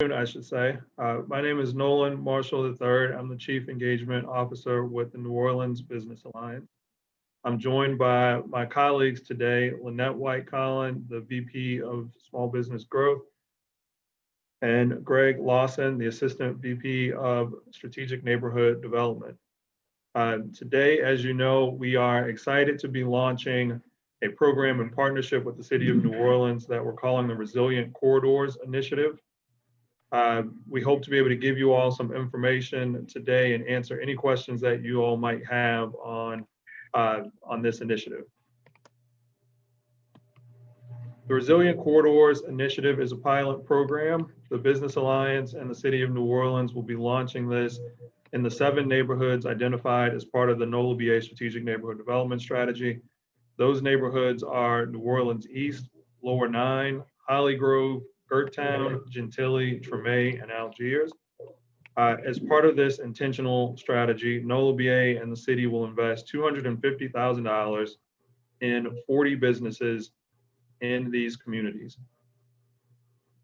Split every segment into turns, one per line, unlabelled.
I should say. My name is Nolan Marshall III. I'm the Chief Engagement Officer with the New Orleans Business Alliance. I'm joined by my colleagues today, Lynette White Collin, the VP of Small Business Growth, and Greg Lawson, the Assistant VP of Strategic Neighborhood Development. Today, as you know, we are excited to be launching a program in partnership with the City of New Orleans that we're calling the Resilient Corridors Initiative. We hope to be able to give you all some information today and answer any questions that you all might have on this initiative. The Resilient Corridors Initiative is a pilot program. The Business Alliance and the City of New Orleans will be launching this in the 7 neighborhoods identified as part of the NOLABA Strategic Neighborhood Development Strategy. Those neighborhoods are New Orleans East, Lower 9, Hollygrove, Gert Town, Gentilly, Treme, and Algiers. As part of this intentional strategy, NOLABA and the city will invest $250,000 in 40 businesses in these communities.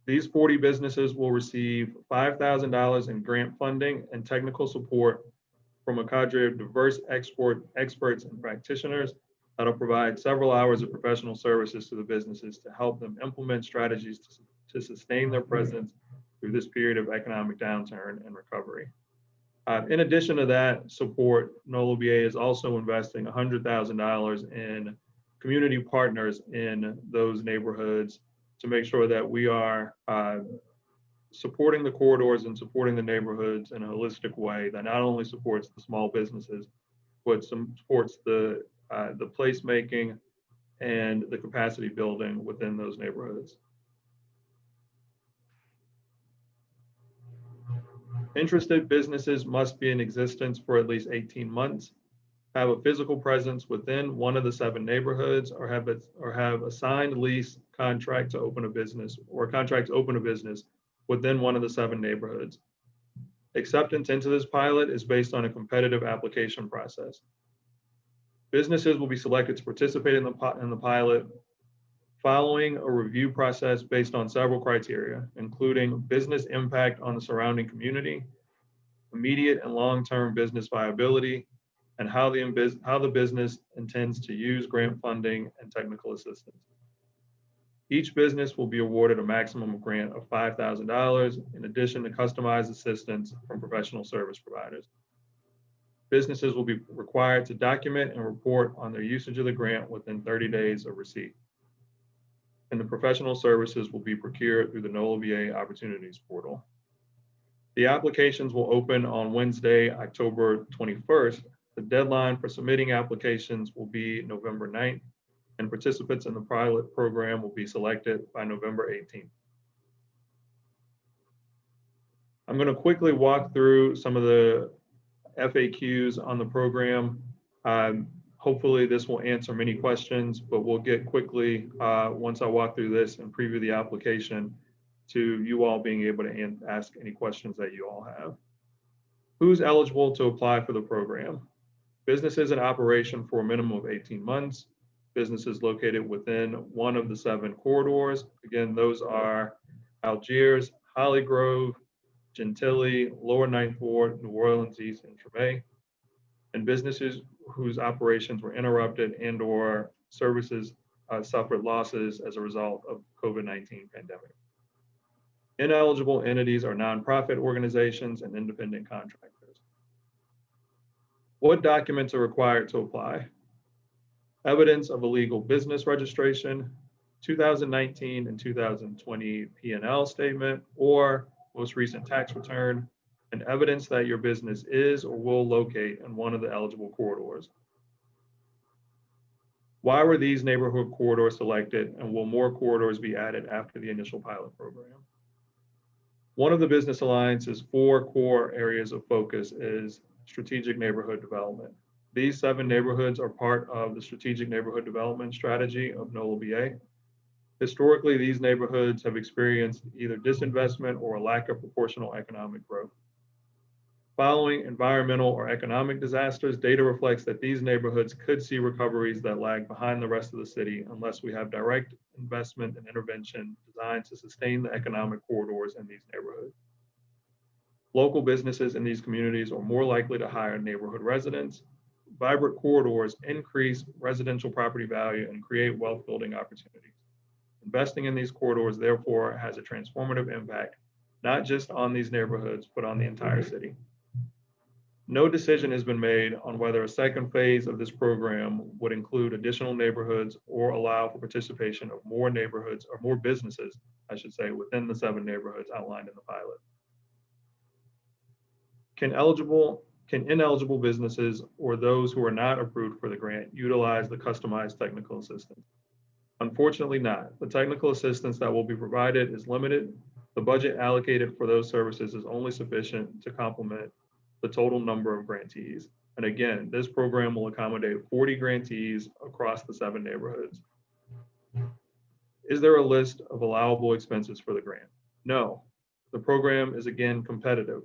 These 40 businesses will receive $5,000 in grant funding and technical support from a cadre of diverse experts and practitioners that'll provide several hours of professional services to the businesses to help them implement strategies to sustain their presence through this period of economic downturn and recovery. In addition to that support, NOLABA is also investing $100,000 in community partners in those neighborhoods to make sure that we are supporting the corridors and supporting the neighborhoods in a holistic way that not only supports the small businesses, but supports the placemaking and the capacity building within those neighborhoods. Interested businesses must be in existence for at least 18 months, have a physical presence within one of the 7 neighborhoods, or have a signed lease contract to open a business or contract to open a business within one of the 7 neighborhoods. Acceptance into this pilot is based on a competitive application process. Businesses will be selected to participate in the pilot following a review process based on several criteria, including business impact on the surrounding community, immediate and long-term business viability, and how the business intends to use grant funding and technical assistance. Each business will be awarded a maximum grant of $5,000 in addition to customized assistance from professional service providers. Businesses will be required to document and report on their usage of the grant within 30 days of receipt. And the professional services will be procured through the NOLABA Opportunities Portal. The applications will open on Wednesday, October 21st. The deadline for submitting applications will be November 9th, and participants in the pilot program will be selected by November 18th. I'm going to quickly walk through some of the FAQs on the program. Hopefully this will answer many questions, but we'll get quickly, once I walk through this and preview the application, to you all being able to ask any questions that you all have. Who's eligible to apply for the program? Businesses in operation for a minimum of 18 months, businesses located within one of the 7 corridors. Again, those are Algiers, Hollygrove, Gentilly, Lower 9th Ward, New Orleans East, and Treme, and businesses whose operations were interrupted and or services suffered losses as a result of COVID-19 pandemic. Ineligible entities are nonprofit organizations and independent contractors. What documents are required to apply? Evidence of a legal business registration, 2019 and 2020 P&L statement, or most recent tax return, and evidence that your business is or will locate in one of the eligible corridors. Why were these neighborhood corridors selected, and will more corridors be added after the initial pilot program? One of the Business Alliance's 4 core areas of focus is strategic neighborhood development. These 7 neighborhoods are part of the strategic neighborhood development strategy of NOLABA. Historically, these neighborhoods have experienced either disinvestment or a lack of proportional economic growth. Following environmental or economic disasters, data reflects that these neighborhoods could see recoveries that lag behind the rest of the city unless we have direct investment and intervention designed to sustain the economic corridors in these neighborhoods. Local businesses in these communities are more likely to hire neighborhood residents. Vibrant corridors increase residential property value and create wealth building opportunities. Investing in these corridors, therefore, has a transformative impact, not just on these neighborhoods, but on the entire city. No decision has been made on whether a second phase of this program would include additional neighborhoods or allow for participation of more neighborhoods or more businesses, I should say, within the 7 neighborhoods outlined in the pilot. Can ineligible businesses or those who are not approved for the grant utilize the customized technical assistance? Unfortunately not. The technical assistance that will be provided is limited. The budget allocated for those services is only sufficient to complement the total number of grantees. And again, this program will accommodate 40 grantees across the 7 neighborhoods. Is there a list of allowable expenses for the grant? No. The program is again competitive.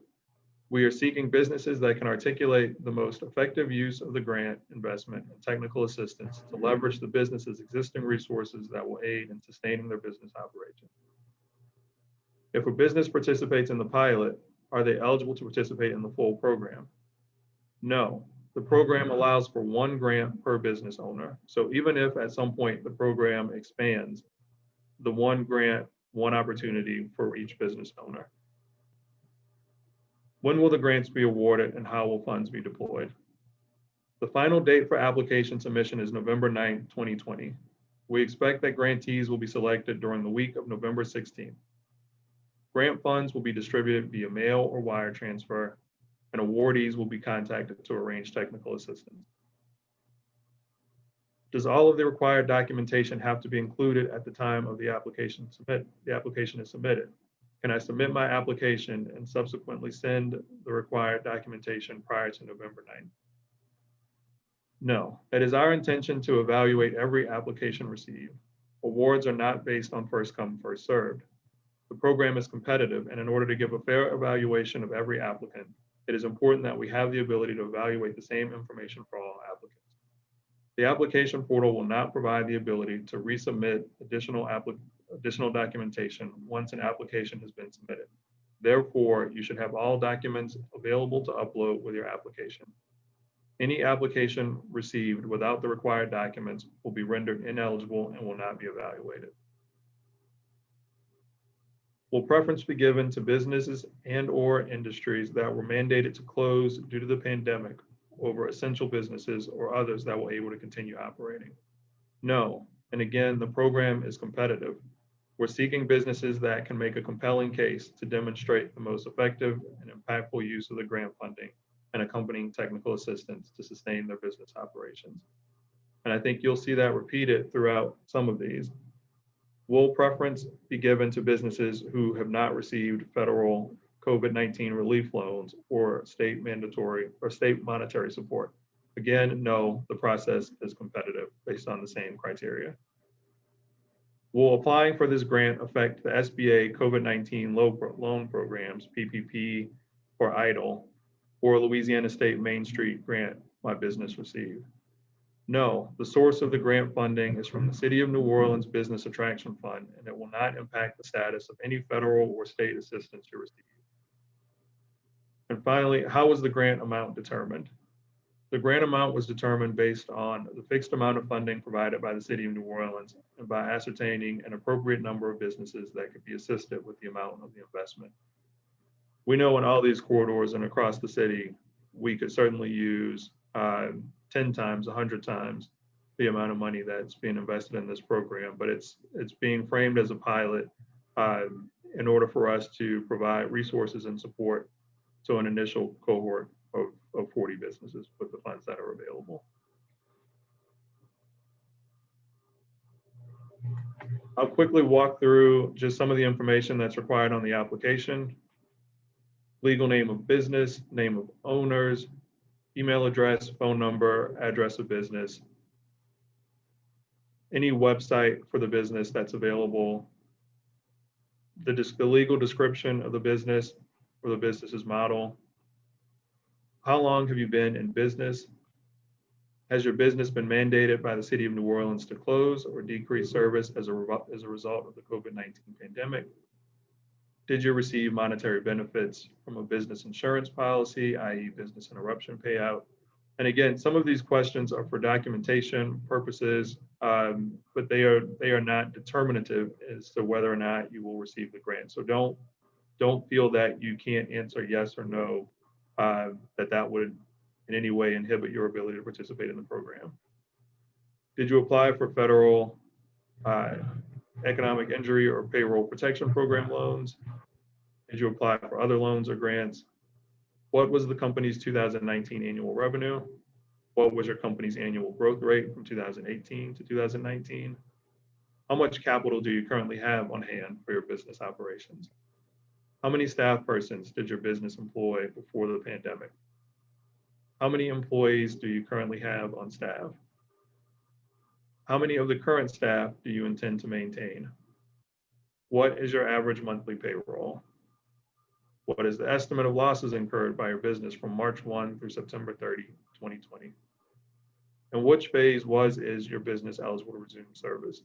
We are seeking businesses that can articulate the most effective use of the grant investment and technical assistance to leverage the business's existing resources that will aid in sustaining their business operation. If a business participates in the pilot, are they eligible to participate in the full program? No. The program allows for 1 grant per business owner. So even if at some point the program expands, the 1 grant, 1 opportunity for each business owner. When will the grants be awarded and how will funds be deployed? The final date for application submission is November 9th, 2020. We expect that grantees will be selected during the week of November 16th. Grant funds will be distributed via mail or wire transfer, and awardees will be contacted to arrange technical assistance. Does all of the required documentation have to be included at the time of the application is submitted? Can I submit my application and subsequently send the required documentation prior to November 9th? No, it is our intention to evaluate every application received. Awards are not based on first come, first served. The program is competitive, and in order to give a fair evaluation of every applicant, it is important that we have the ability to evaluate the same information for all applicants. The application portal will not provide the ability to resubmit additional documentation once an application has been submitted. Therefore, you should have all documents available to upload with your application. Any application received without the required documents will be rendered ineligible and will not be evaluated. Will preference be given to businesses and/or industries that were mandated to close due to the pandemic over essential businesses or others that were able to continue operating? No, and again, the program is competitive. We're seeking businesses that can make a compelling case to demonstrate the most effective and impactful use of the grant funding and accompanying technical assistance to sustain their business operations. And I think you'll see that repeated throughout some of these. Will preference be given to businesses who have not received federal COVID-19 relief loans or state mandatory or state monetary support? Again, no, the process is competitive based on the same criteria. Will applying for this grant affect the SBA COVID-19 loan programs, PPP or EIDL, or Louisiana State Main Street grant my business received? No, the source of the grant funding is from the City of New Orleans Business Attraction Fund, and it will not impact the status of any federal or state assistance you receive. And finally, how was the grant amount determined? The grant amount was determined based on the fixed amount of funding provided by the City of New Orleans and by ascertaining an appropriate number of businesses that could be assisted with the amount of the investment. We know in all these corridors and across the city, we could certainly use 10 times, 100 times the amount of money that's being invested in this program, but it's being framed as a pilot in order for us to provide resources and support to an initial cohort of 40 businesses with the funds that are available. I'll quickly walk through just some of the information that's required on the application. Legal name of business, name of owners, email address, phone number, address of business, any website for the business that's available, the legal description of the business or the business's model, How long have you been in business? Has your business been mandated by the city of New Orleans to close or decrease service as a result of the COVID-19 pandemic? Did you receive monetary benefits from a business insurance policy, i.e. business interruption payout? And again, some of these questions are for documentation purposes, but they are not determinative as to whether or not you will receive the grant. So don't feel that you can't answer yes or no, that would in any way inhibit your ability to participate in the program. Did you apply for federal economic injury or payroll protection program loans? Did you apply for other loans or grants? What was the company's 2019 annual revenue? What was your company's annual growth rate from 2018 to 2019? How much capital do you currently have on hand for your business operations? How many staff persons did your business employ before the pandemic? How many employees do you currently have on staff? How many of the current staff do you intend to maintain? What is your average monthly payroll? What is the estimate of losses incurred by your business from March 1 through September 30, 2020? And which phase is your business eligible to resume service?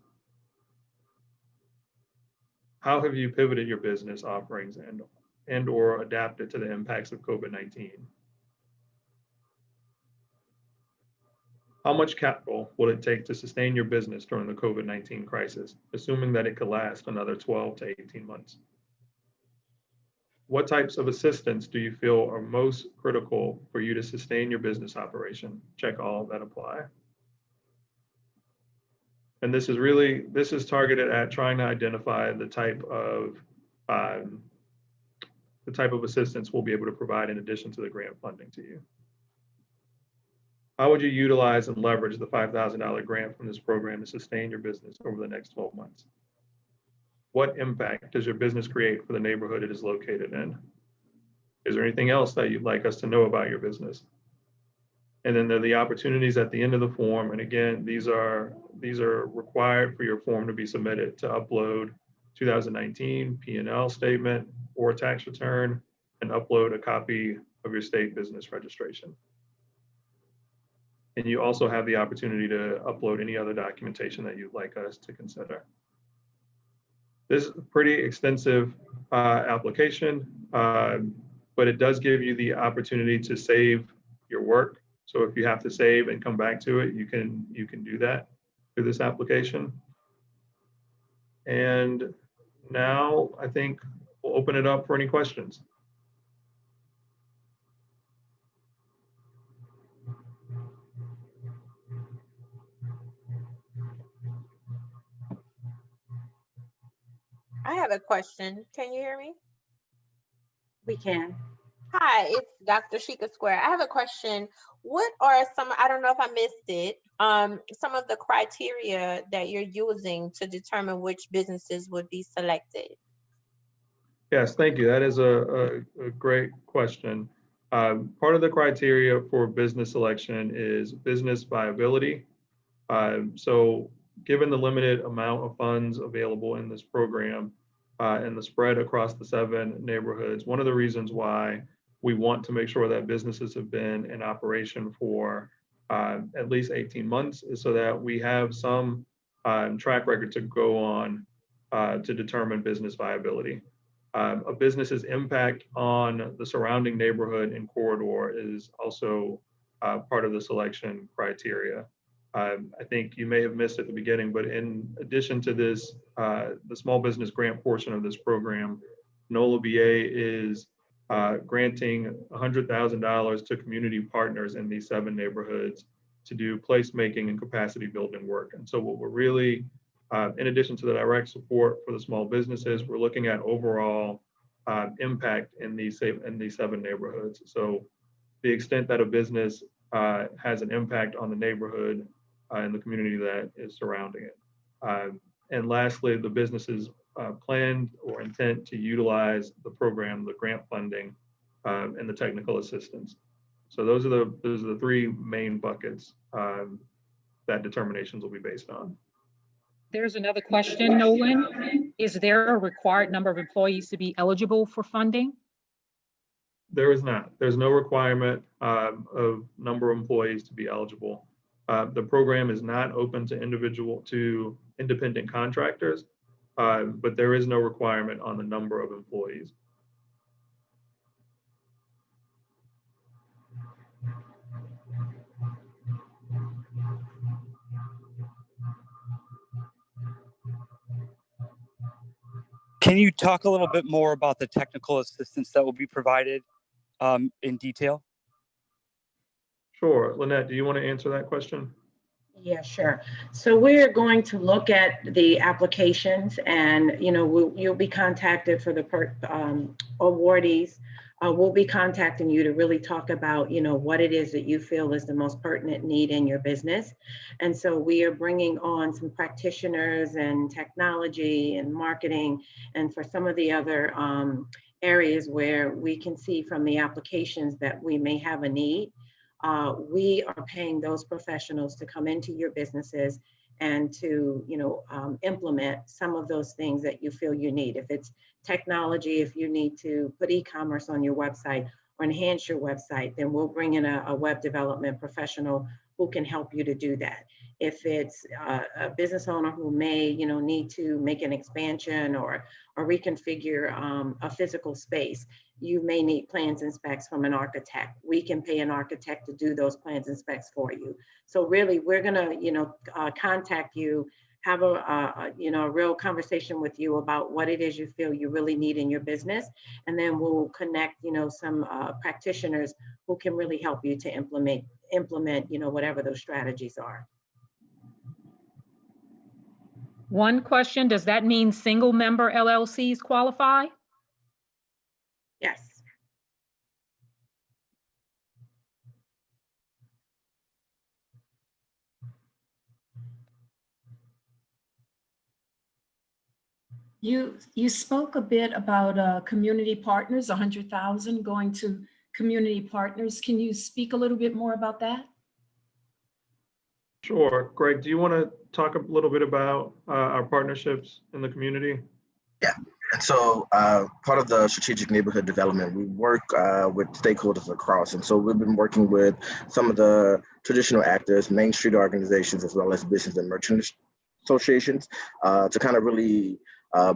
How have you pivoted your business offerings and or adapted to the impacts of COVID-19? How much capital will it take to sustain your business during the COVID-19 crisis, assuming that it could last another 12 to 18 months? What types of assistance do you feel are most critical for you to sustain your business operation? Check all that apply. And this is targeted at trying to identify the type of assistance we'll be able to provide in addition to the grant funding to you. How would you utilize and leverage the $5,000 grant from this program to sustain your business over the next 12 months? What impact does your business create for the neighborhood it is located in? Is there anything else that you'd like us to know about your business? And then there are the opportunities at the end of the form. And again, these are required for your form to be submitted to upload 2019 P&L statement or tax return and upload a copy of your state business registration. And you also have the opportunity to upload any other documentation that you'd like us to consider. This is a pretty extensive application, but it does give you the opportunity to save your work. So if you have to save and come back to it, you can do that through this application. And now I think we'll open it up for any questions.
I have a question. Can you hear me?
We can.
Hi, it's Dr. Sheikah Square. I have a question. What are some, I don't know if I missed it, some of the criteria that you're using to determine which businesses would be selected?
Yes, thank you. That is a great question. Part of the criteria for business selection is business viability. So given the limited amount of funds available in this program and the spread across the 7 neighborhoods, one of the reasons why we want to make sure that businesses have been in operation for at least 18 months is so that we have some track record to go on to determine business viability. A business's impact on the surrounding neighborhood and corridor is also part of the selection criteria. I think you may have missed at the beginning, but in addition to this, the small business grant portion of this program, NOLABA is granting $100,000 to community partners in these 7 neighborhoods to do placemaking and capacity building work. And so what we're really, in addition to the direct support for the small businesses, we're looking at overall impact in these 7 neighborhoods. So the extent that a business has an impact on the neighborhood and the community that is surrounding it. And lastly, the business's planned or intent to utilize the program, the grant funding, and the technical assistance. So those are the 3 main buckets that determinations will be based on.
There's another question, Nolan. Is there a required number of employees to be eligible for funding?
There is not. There's no requirement of number of employees to be eligible. The program is not open to independent contractors, but there is no requirement on the number of employees.
Can you talk a little bit more about the technical assistance that will be provided in detail?
Sure. Lynette, do you want to answer that question?
Yeah, sure. So we're going to look at the applications, and you'll be contacted for the awardees. We'll be contacting you to really talk about what it is that you feel is the most pertinent need in your business. And so we are bringing on some practitioners and technology and marketing, and for some of the other areas where we can see from the applications that we may have a need. We are paying those professionals to come into your businesses and to implement some of those things that you feel you need. If it's technology, if you need to put e-commerce on your website or enhance your website, then we'll bring in a web development professional who can help you to do that. If it's a business owner who may need to make an expansion or reconfigure a physical space, you may need plans and specs from an architect. We can pay an architect to do those plans and specs for you. So really, we're gonna contact you, have a real conversation with you about what it is you feel you really need in your business, and then we'll connect some practitioners who can really help you to implement whatever those strategies are.
One question, does that mean single member LLCs qualify?
Yes.
You spoke a bit about community partners, 100,000 going to community partners. Can you speak a little bit more about that?
Sure. Greg, do you want to talk a little bit about our partnerships in the community?
Yeah, and so part of the strategic neighborhood development, we work with stakeholders across. And so we've been working with some of the traditional actors, Main Street organizations, as well as business and merchant associations to kind of really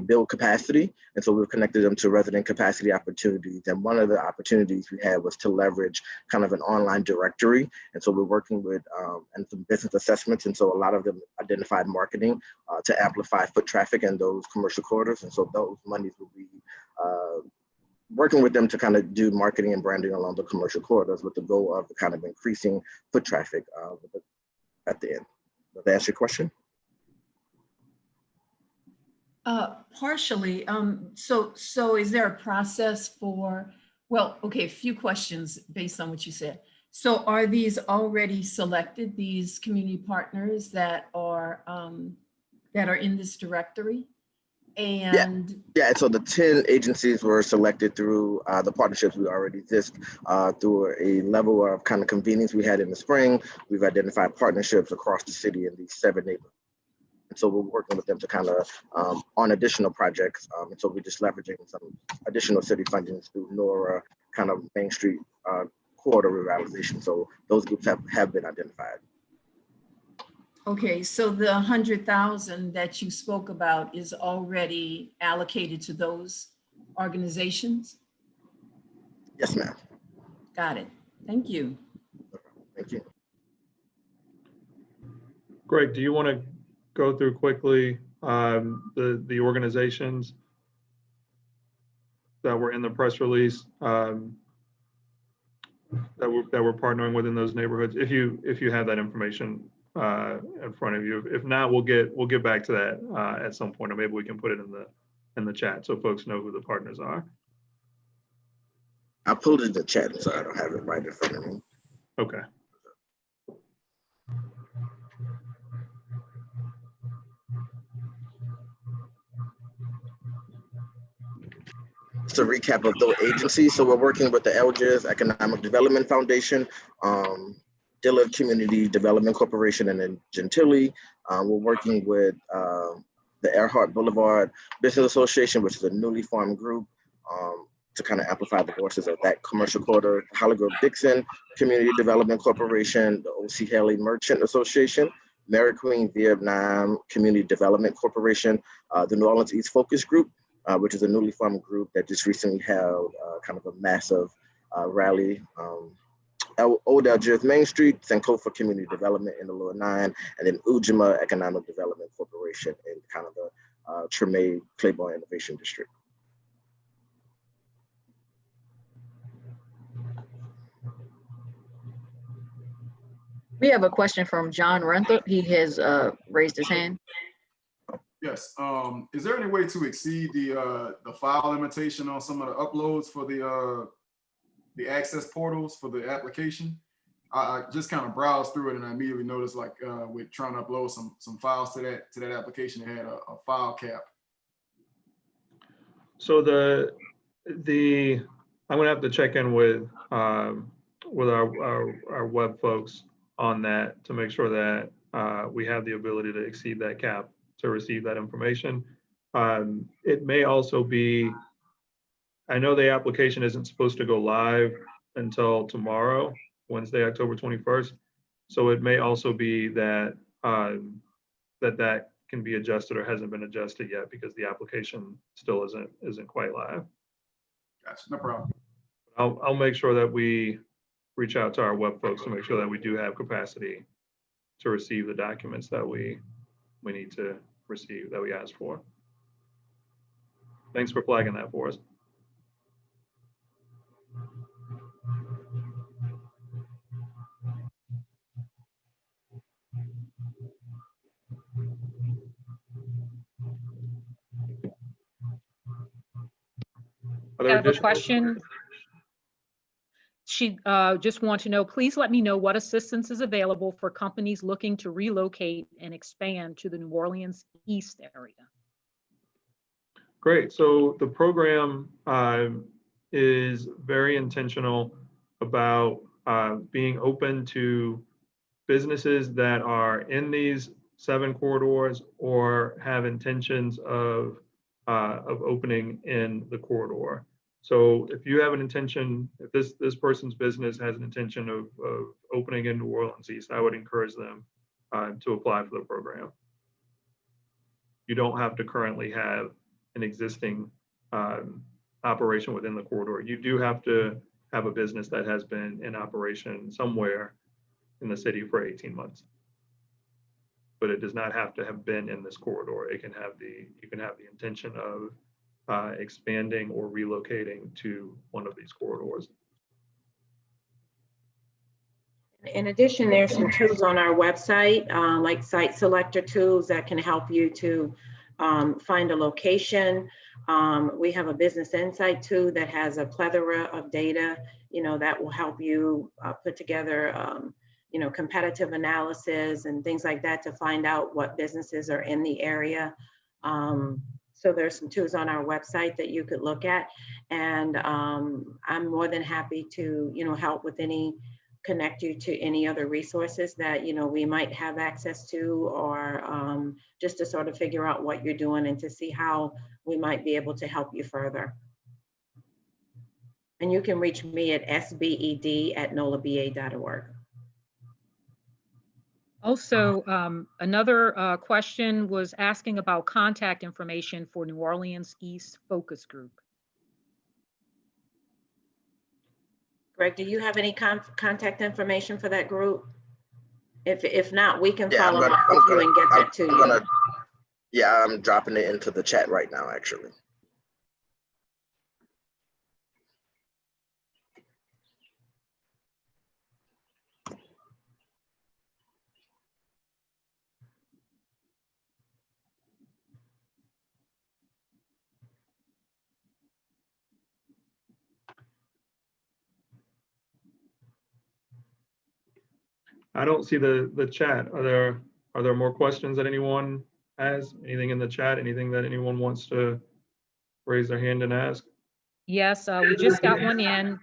build capacity. And so we've connected them to resident capacity opportunities. And one of the opportunities we had was to leverage kind of an online directory. And so we're working with and some business assessments. And so a lot of them identified marketing to amplify foot traffic in those commercial corridors. And so those monies will be working with them to kind of do marketing and branding along the commercial corridors with the goal of kind of increasing foot traffic at the end. Does that answer your question?
Partially. So is there a process for, well, okay, a few questions based on what you said. So are these already selected, these community partners that are in this directory? And
yeah, so the 10 agencies were selected through the partnerships we already exist through a level of kind of convenience we had in the spring. We've identified partnerships across the city in these 7 neighborhoods. And so we're working with them to kind of on additional projects. And so we're just leveraging some additional city fundings through NORA, kind of Main Street corridor revitalization. So those groups have been identified.
okay, so the 100,000 that you spoke about is already allocated to those organizations?
Yes, ma'am.
Got it. Thank you.
Thank you.
Greg, do you want to go through quickly the organizations that were in the press release that we're partnering with in those neighborhoods? If you have that information in front of you. If not, we'll get back to that at some point, or maybe we can put it in the chat so folks know who the partners are.
I pulled it in the chat, so I don't have it right in front of me.
Okay.
Just a recap of those agencies. So we're working with the Algiers Economic Development Foundation, Dillard Community Development Corporation, and then Gentilly. We're working with the Earhart Boulevard Business Association, which is a newly formed group. to kind of amplify the voices of that commercial corridor. Hollygrove Dixon Community Development Corporation, the O.C. Haley Merchant Association, Mary Queen Vietnam Community Development Corporation, the New Orleans East Focus Group, which is a newly formed group that just recently held kind of a massive rally. Old Algiers Main Street, Sankofa Community Development in the Lower Nine, and then Ujima Economic Development Corporation in kind of the Treme Claiborne Innovation District.
We have a question from John Renther. He has raised his hand.
Yes. Is there any way to exceed the file limitation on some of the uploads for the access portals for the application? I just kind of browsed through it and I immediately noticed, like, with trying to upload some files to that application, it had a file cap.
So I'm gonna have to check in with our web folks on that to make sure that we have the ability to exceed that cap to receive that information. It may also be, I know the application isn't supposed to go live until tomorrow, Wednesday, October 21st. So it may also be that that can be adjusted or hasn't been adjusted yet because the application still isn't quite live.
Gotcha, no problem.
I'll make sure that we reach out to our web folks to make sure that we do have capacity to receive the documents that we need to receive, that we asked for. Thanks for flagging that for us.
I have a question. She just want to know, please let me know what assistance is available for companies looking to relocate and expand to the New Orleans East area.
Great. So the program is very intentional about being open to businesses that are in these 7 corridors or have intentions of opening in the corridor. So if you have an intention, if this person's business has an intention of opening in New Orleans East, I would encourage them to apply for the program. You don't have to currently have an existing operation within the corridor. You do have to have a business that has been in operation somewhere in the city for 18 months. But it does not have to have been in this corridor. It can have you can have the intention of expanding or relocating to one of these corridors.
In addition, there's some tools on our website, like site selector tools that can help you to find a location. We have a business insight tool that has a plethora of data, that will help you put together, competitive analysis and things like that to find out what businesses are in the area. So there's some tools on our website that you could look at. And I'm more than happy to, help with connect you to any other resources that, we might have access to, or just to sort of figure out what you're doing and to see how we might be able to help you further. And you can reach me at sbed@nolaba.org.
Also, another question was asking about contact information for New Orleans East Focus Group.
Greg, do you have any contact information for that group? If not, we can
Yeah,
follow up with you and get that to you.
Yeah, I'm dropping it into the chat right now, actually.
I don't see the chat. Are there more questions that anyone has? Anything in the chat? Anything that anyone wants to raise their hand and ask?
Yes, we just got one in.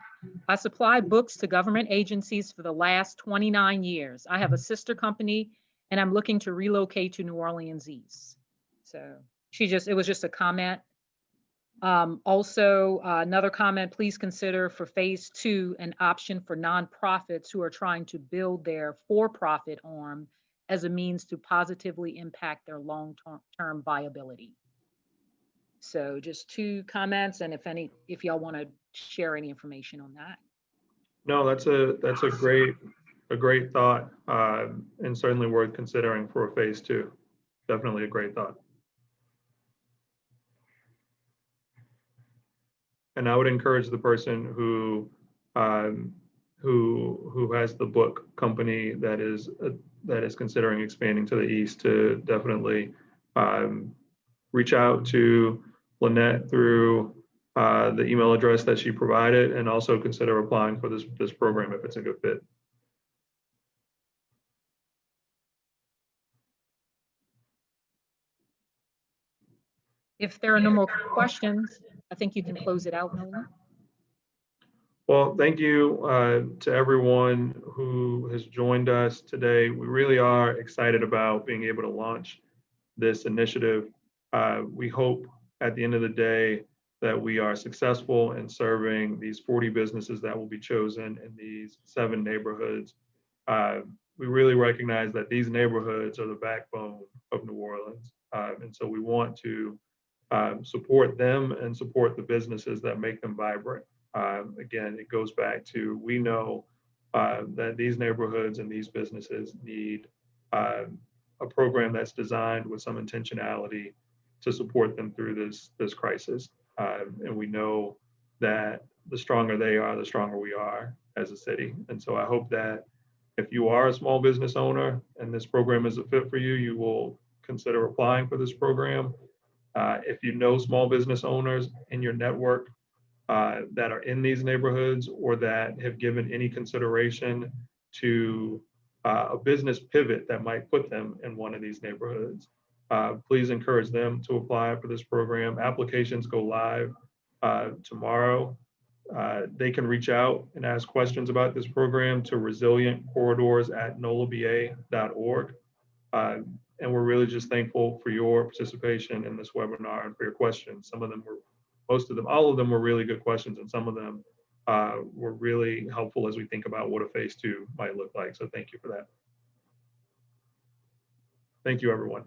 I supply books to government agencies for the last 29 years. I have a sister company and I'm looking to relocate to New Orleans East. So it was just a comment. Also, another comment, please consider for phase 2 an option for nonprofits who are trying to build their for-profit arm as a means to positively impact their long-term viability. So just 2 comments, and if y'all want to share any information on that.
No, that's a great thought, and certainly worth considering for a phase 2. Definitely a great thought. And I would encourage the person who has the book company that is considering expanding to the east to definitely reach out to Lynette through the email address that she provided, and also consider applying for this program if it's a good fit.
If there are no more questions, I think you can close it out, Nolan.
Well, thank you to everyone who has joined us today. We really are excited about being able to launch this initiative. We hope at the end of the day that we are successful in serving these 40 businesses that will be chosen in these 7 neighborhoods. We really recognize that these neighborhoods are the backbone of New Orleans. And so we want to support them and support the businesses that make them vibrant. Again, it goes back to, we know that these neighborhoods and these businesses need a program that's designed with some intentionality to support them through this crisis. And we know that the stronger they are, the stronger we are as a city. And so I hope that if you are a small business owner and this program is a fit for you, you will consider applying for this program. If you know small business owners in your network that are in these neighborhoods, or that have given any consideration to a business pivot that might put them in one of these neighborhoods, please encourage them to apply for this program. Applications go live tomorrow. They can reach out and ask questions about this program to resilientcorridors@nolaba.org. And we're really just thankful for your participation in this webinar and for your questions. Some of them were, all of them were really good questions, and some of them were really helpful as we think about what a phase 2 might look like. So thank you for that. Thank you, everyone.